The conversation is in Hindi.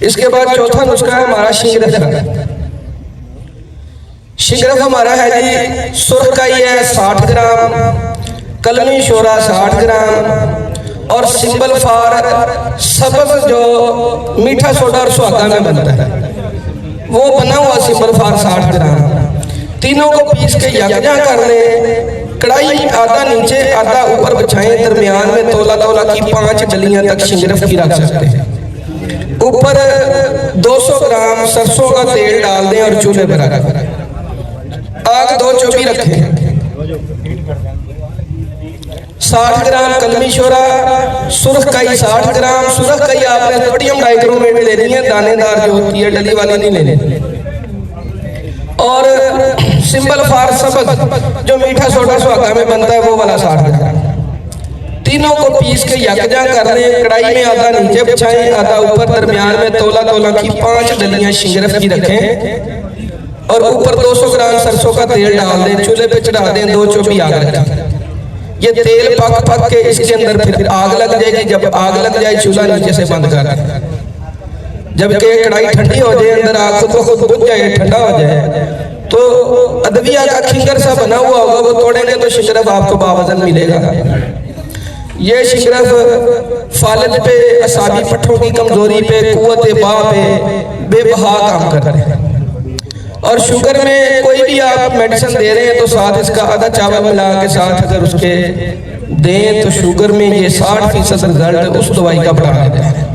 इसके बाद चौथा नुस्खा है हमारा शिंगरफ का। शिंगरफ हमारा है जी, सुरकाई है 60 ग्राम, कलमी शोरा 60 ग्राम और सिंबल फार सब्ज जो मीठा सोडा और सुहागा में बनता है वो बना हुआ सिंबल फार 60 ग्राम। तीनों को पीस के यकजा कर ले। कढ़ाई आधा नीचे आधा ऊपर बिछाएं, दरमियान में तोला तोला की 5 डलियां तक शिंगरफ की रख सकते हैं। ऊपर 200 ग्राम सरसों का तेल डाल दें और चूल्हे पर रखें। आग 2 चौकी रखें। 60 ग्राम कलमी शोरा, सुरखकाई 60 ग्राम। सुरखकाई आपने सोडियम डाइक्रोमेट लेनी है, दानेदार जो होती है, डली वाली नहीं लेनी। और सिंबल फार सब्ज जो मीठा सोडा सुहागा में बनता है वो वाला 60 ग्राम। तीनों को पीस के यकजा कर लें। कढ़ाई में आधा नीचे बिछाएं, आधा ऊपर, दरमियान में तोला तोला की 5 डलियां शिंगरफ की रखें और ऊपर 200 ग्राम सरसों का तेल डाल दें। चूल्हे पे चढ़ा दें, 2 चौकी आग रखें। ये तेल पक पक के इसके अंदर फिर आग लग जाएगी। जब आग लग जाए चूल्हा नीचे से बंद कर दें। जबकि कढ़ाई ठंडी हो जाए, अंदर आग खुद ब खुद बुझ जाए, ठंडा हो जाए, तो अदविया का खिंगर सा बना हुआ होगा, वो तोड़ेंगे तो शिंगरफ आपको बावजन मिलेगा। ये शिंगरफ फालिज पे, असाबी पट्टों की कमजोरी पे, कुव्वत बा पे बेबहा काम करते हैं। और शुगर में कोई भी आप मेडिसिन दे रहे हैं तो साथ इसका आधा चावल मिला के साथ अगर उसके दें तो शुगर में ये 60% रिजल्ट उस दवाई का बढ़ा देता है।